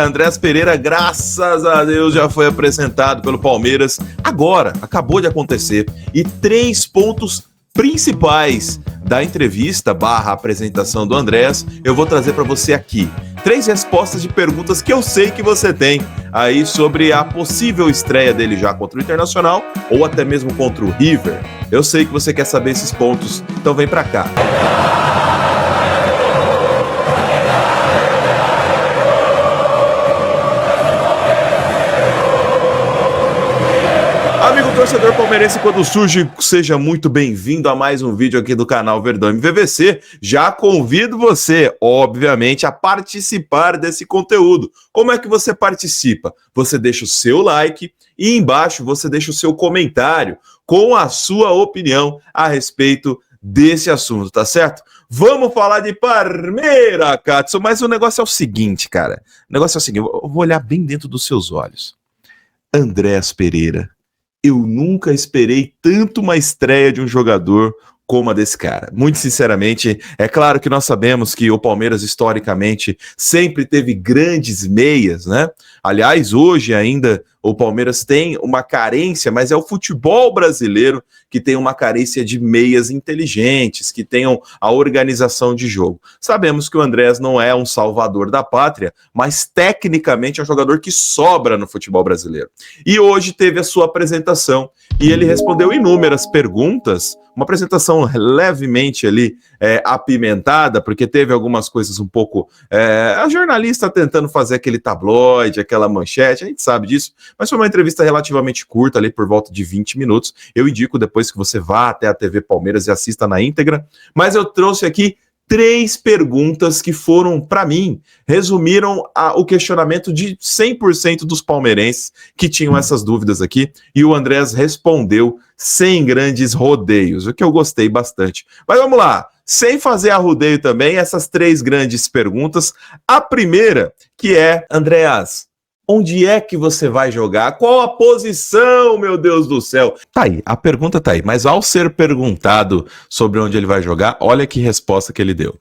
Andréas Pereira, graças a Deus, já foi apresentado pelo Palmeiras. Agora, acabou de acontecer. E 3 pontos principais da entrevista / apresentação do Andréas, eu vou trazer para você aqui. 3 respostas de perguntas que eu sei que você tem aí sobre a possível estreia dele já contra o Internacional ou até mesmo contra o River. Eu sei que você quer saber esses pontos, então vem para cá. Amigo torcedor palmeirense, quando surge, seja muito bem-vindo a mais um vídeo aqui do canal Verdão MVVC. Já convido você, obviamente, a participar desse conteúdo. Como é que você participa? Você deixa o seu like e embaixo você deixa o seu comentário com a sua opinião a respeito desse assunto, tá certo? Vamos falar de Palmeiras, Katsu, mas o negócio é o seguinte, cara. O negócio é o seguinte, eu vou olhar bem dentro dos seus olhos. Andréas Pereira. Eu nunca esperei tanto uma estreia de um jogador como a desse cara. Muito sinceramente, é claro que nós sabemos que o Palmeiras, historicamente, sempre teve grandes meias, né? Aliás, hoje ainda o Palmeiras tem uma carência, mas é o futebol brasileiro que tem uma carência de meias inteligentes, que tenham a organização de jogo. Sabemos que o Andréas não é um salvador da pátria, mas tecnicamente é um jogador que sobra no futebol brasileiro. E hoje teve a sua apresentação e ele respondeu inúmeras perguntas, uma apresentação levemente ali apimentada, porque teve algumas coisas um pouco... a jornalista tentando fazer aquele tabloide, aquela manchete, a gente sabe disso, mas foi uma entrevista relativamente curta, ali por volta de 20 minutos. Eu indico depois que você vá até a TV Palmeiras e assista na íntegra, mas eu trouxe aqui 3 perguntas que foram, para mim, resumiram o questionamento de 100% dos palmeirenses que tinham essas dúvidas aqui, e o Andréas respondeu sem grandes rodeios, o que eu gostei bastante. Mas vamos lá, sem fazer arrodeio também, essas 3 grandes perguntas. A primeira, que é, Andréas, onde é que você vai jogar? Qual a posição, meu Deus do céu? Tá aí, a pergunta tá aí, mas ao ser perguntado sobre onde ele vai jogar, olha que resposta que ele deu.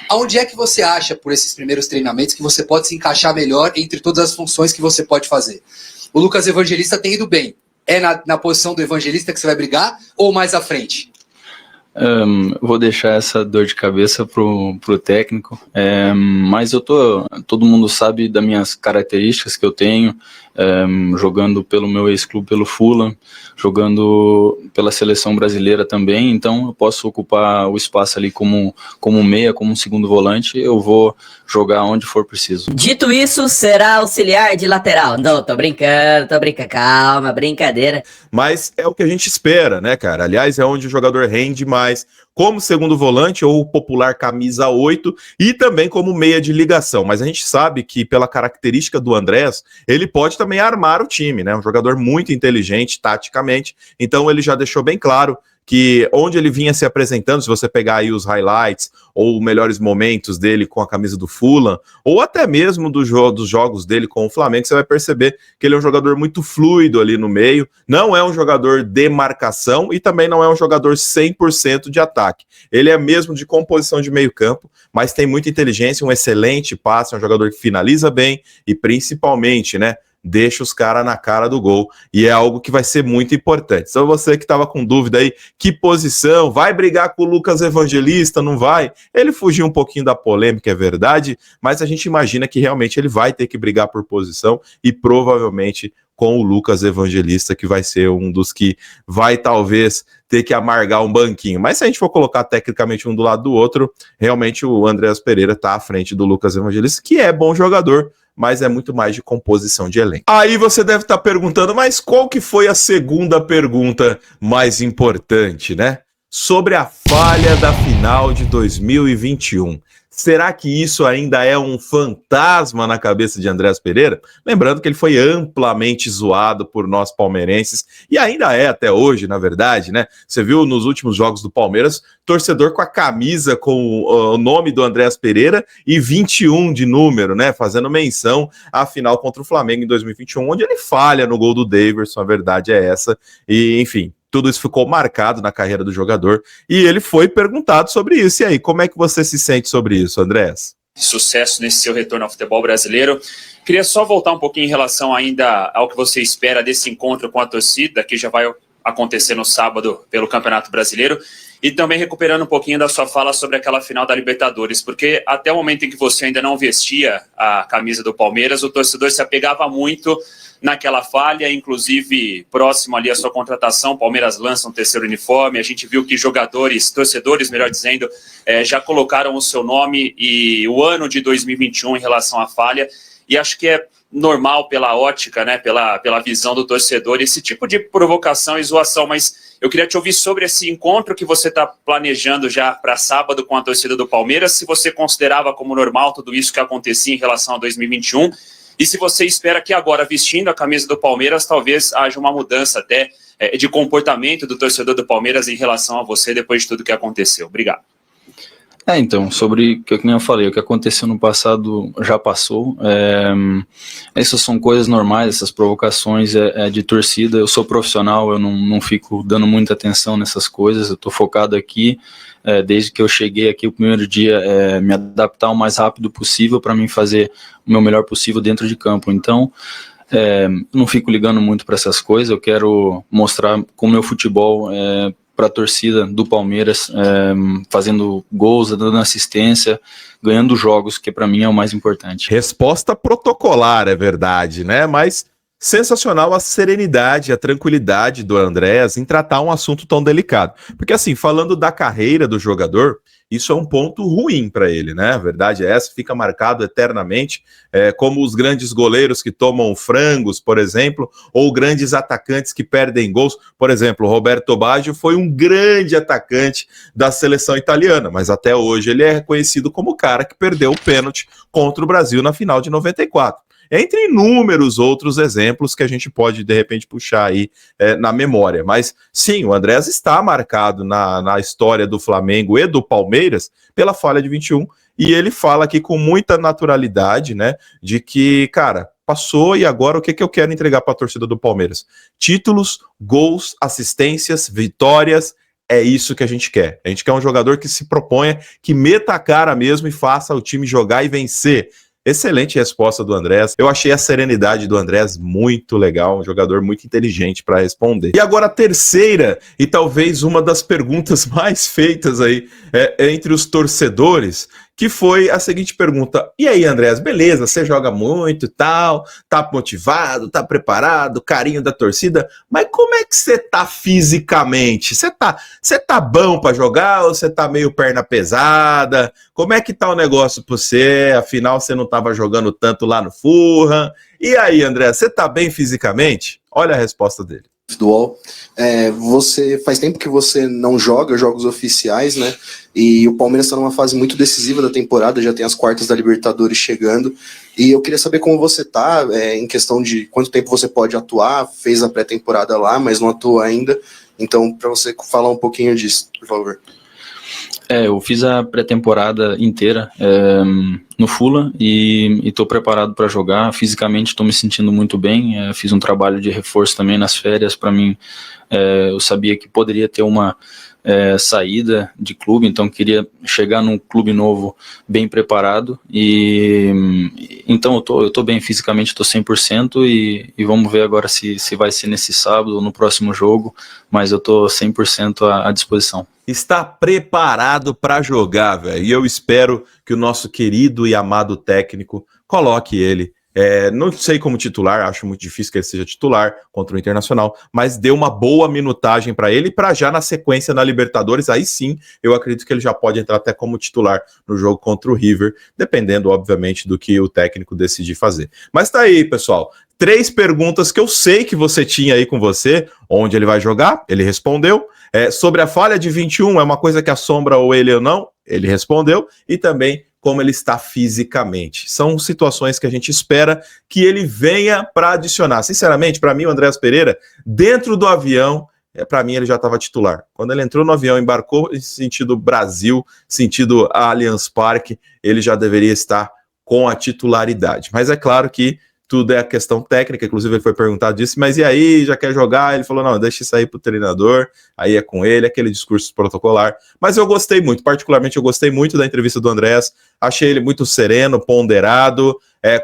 Aonde é que você acha, por esses primeiros treinamentos, que você pode se encaixar melhor entre todas as funções que você pode fazer? O Lucas Evangelista tem ido bem. É na posição do Evangelista que você vai brigar ou mais à frente? Vou deixar essa dor de cabeça pro técnico, mas todo mundo sabe das minhas características que eu tenho, jogando pelo meu ex-clube, pelo Fulham, jogando pela seleção brasileira também, então eu posso ocupar o espaço ali como meia, como um segundo volante, eu vou jogar onde for preciso. Dito isso, será auxiliar de lateral. Não, tô brincando, calma, brincadeira. Mas é o que a gente espera, né, cara? Aliás, é onde o jogador rende mais, como segundo volante ou popular camisa 8 e também como meia de ligação. Mas a gente sabe que pela característica do Andréas, ele pode também armar o time, né? Um jogador muito inteligente taticamente, então ele já deixou bem claro que onde ele vinha se apresentando, se você pegar aí os highlights ou melhores momentos dele com a camisa do Fulham, ou até mesmo dos jogos dele com o Flamengo, você vai perceber que ele é um jogador muito fluido ali no meio, não é um jogador de marcação e também não é um jogador 100% de ataque. Ele é mesmo de composição de meio campo, mas tem muita inteligência, um excelente passe, é um jogador que finaliza bem e principalmente, né, deixa os caras na cara do gol, e é algo que vai ser muito importante. Então você que estava com dúvida aí, que posição, vai brigar com o Lucas Evangelista, não vai? Ele fugiu um pouquinho da polêmica, é verdade, mas a gente imagina que realmente ele vai ter que brigar por posição, e provavelmente com o Lucas Evangelista, que vai ser um dos que vai talvez ter que amargar um banquinho. Mas se a gente for colocar tecnicamente um do lado do outro, realmente o Andréas Pereira está à frente do Lucas Evangelista, que é bom jogador, mas é muito mais de composição de elenco. Aí você deve estar perguntando, mas qual que foi a segunda pergunta mais importante, né? Sobre a falha da final de 2021. Será que isso ainda é um fantasma na cabeça de Andréas Pereira? Lembrando que ele foi amplamente zoado por nós palmeirenses, e ainda é até hoje, na verdade, né? Você viu nos últimos jogos do Palmeiras, torcedor com a camisa com o nome do Andréas Pereira e 21 de número, né? Fazendo menção à final contra o Flamengo em 2021, onde ele falha no gol do Daverson, a verdade é essa, e enfim... Tudo isso ficou marcado na carreira do jogador e ele foi perguntado sobre isso. E aí, como é que você se sente sobre isso, Andréas? Sucesso nesse seu retorno ao futebol brasileiro. Queria só voltar um pouquinho em relação ainda ao que você espera desse encontro com a torcida, que já vai acontecer no sábado pelo Campeonato Brasileiro, e também recuperando um pouquinho da sua fala sobre aquela final da Libertadores, porque até o momento em que você ainda não vestia a camisa do Palmeiras, o torcedor se apegava muito naquela falha, inclusive próximo ali à sua contratação, o Palmeiras lança um terceiro uniforme, a gente viu que torcedores, melhor dizendo, já colocaram o seu nome e o ano de 2021 em relação à falha, e acho que é normal pela ótica, né, pela visão do torcedor, esse tipo de provocação e zoação, mas eu queria te ouvir sobre esse encontro que você está planejando já para sábado com a torcida do Palmeiras, se você considerava como normal tudo isso que acontecia em relação a 2021, e se você espera que agora, vestindo a camisa do Palmeiras, talvez haja uma mudança até de comportamento do torcedor do Palmeiras em relação a você depois de tudo que aconteceu. Obrigado. Então, sobre o que eu falei, o que aconteceu no passado já passou, essas são coisas normais, essas provocações de torcida. Eu sou profissional, eu não fico dando muita atenção nessas coisas, eu estou focado aqui, desde que eu cheguei aqui o primeiro dia, me adaptar o mais rápido possível para mim fazer o meu melhor possível dentro de campo. Então, não fico ligando muito para essas coisas, eu quero mostrar com o meu futebol para a torcida do Palmeiras, fazendo gols, dando assistência, ganhando jogos, que para mim é o mais importante. Resposta protocolar, é verdade, né? Mas sensacional a serenidade, a tranquilidade do Andrés em tratar um assunto tão delicado. Porque assim, falando da carreira do jogador, isso é um ponto ruim para ele, né? A verdade é essa, fica marcado eternamente, como os grandes goleiros que tomam frangos, por exemplo, ou grandes atacantes que perdem gols. Por exemplo, Roberto Baggio foi um grande atacante da seleção italiana, mas até hoje ele é reconhecido como o cara que perdeu o pênalti contra o Brasil na final de 94. Entre inúmeros outros exemplos que a gente pode, de repente, puxar aí na memória. Mas, sim, o Andrés está marcado na história do Flamengo e do Palmeiras pela falha de 21, e ele fala aqui com muita naturalidade, né, de que, cara, passou e agora o que eu quero entregar para a torcida do Palmeiras? Títulos, gols, assistências, vitórias. É isso que a gente quer. A gente quer um jogador que se proponha, que meta a cara mesmo e faça o time jogar e vencer. Excelente resposta do Andrés. Eu achei a serenidade do Andrés muito legal, um jogador muito inteligente para responder. E agora a terceira, e talvez uma das perguntas mais feitas aí entre os torcedores, que foi a seguinte pergunta: e aí, Andrés, beleza, você joga muito e tal, tá motivado, tá preparado, carinho da torcida, mas como é que você tá fisicamente? Você tá bom para jogar ou você tá meio perna pesada? Como é que tá o negócio pra você? Afinal, você não tava jogando tanto lá no Fulham. E aí, Andrés, você tá bem fisicamente? Olha a resposta dele. Dual. Você faz tempo que você não joga jogos oficiais, né? E o Palmeiras está numa fase muito decisiva da temporada, já tem as quartas da Libertadores chegando. E eu queria saber como você tá, em questão de quanto tempo você pode atuar. Fez a pré-temporada lá, mas não atua ainda. Então, para você falar um pouquinho disso, por favor. Eu fiz a pré-temporada inteira no Fulham e estou preparado para jogar. Fisicamente estou me sentindo muito bem. Fiz um trabalho de reforço também nas férias. Para mim, eu sabia que poderia ter uma saída de clube, então queria chegar num clube novo bem preparado. Então eu tô bem fisicamente, estou 100% e vamos ver agora se vai ser nesse sábado ou no próximo jogo, mas eu estou 100% à disposição. Está preparado para jogar, velho. E eu espero que o nosso querido e amado técnico coloque ele. Não sei como titular, acho muito difícil que ele seja titular contra o Internacional, mas dê uma boa minutagem para ele, para já na sequência na Libertadores, aí sim, eu acredito que ele já pode entrar até como titular no jogo contra o River, dependendo, obviamente, do que o técnico decidir fazer. Mas tá aí, pessoal. 3 perguntas que eu sei que você tinha aí com você, onde ele vai jogar, ele respondeu. Sobre a falha de 21, é uma coisa que assombra ou ele ou não, ele respondeu, e também como ele está fisicamente. São situações que a gente espera que ele venha para adicionar. Sinceramente, para mim, o Andrés Pereira, dentro do avião, para mim ele já estava titular. Quando ele entrou no avião, embarcou em sentido Brasil, sentido Allianz Parque, ele já deveria estar com a titularidade. Mas é claro que tudo é a questão técnica, inclusive ele foi perguntado disso, mas e aí, já quer jogar? Ele falou, não, deixa isso aí pro treinador, aí é com ele, aquele discurso protocolar. Mas eu gostei muito, particularmente eu gostei muito da entrevista do Andrés, achei ele muito sereno, ponderado,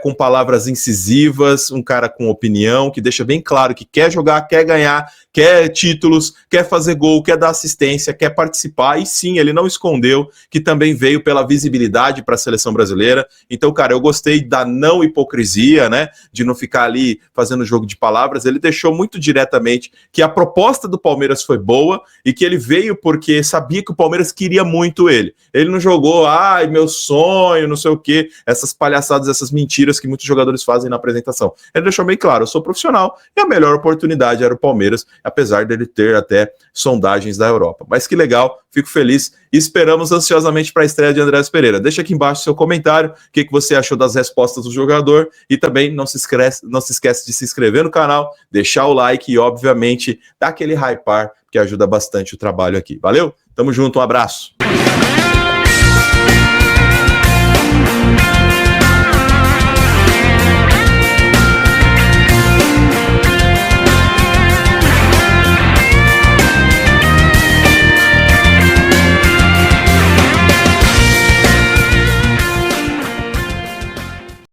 com palavras incisivas, um cara com opinião, que deixa bem claro que quer jogar, quer ganhar, quer títulos, quer fazer gol, quer dar assistência, quer participar, e sim, ele não escondeu que também veio pela visibilidade para a seleção brasileira. Então, cara, eu gostei da não hipocrisia, né, de não ficar ali fazendo jogo de palavras. Ele deixou muito diretamente que a proposta do Palmeiras foi boa e que ele veio porque sabia que o Palmeiras queria muito ele. Ele não jogou, ai, meu sonho, não sei o quê, essas palhaçadas, essas mentiras que muitos jogadores fazem na apresentação. Ele deixou bem claro, eu sou profissional e a melhor oportunidade era o Palmeiras, apesar dele ter até sondagens da Europa. Mas que legal, fico feliz e esperamos ansiosamente para a estreia de Andreas Pereira. Deixa aqui embaixo seu comentário, o que você achou das respostas do jogador, e também não se esquece de se inscrever no canal, deixar o like e, obviamente, dar aquele hypar, que ajuda bastante o trabalho aqui. Valeu? Tamo junto, um abraço.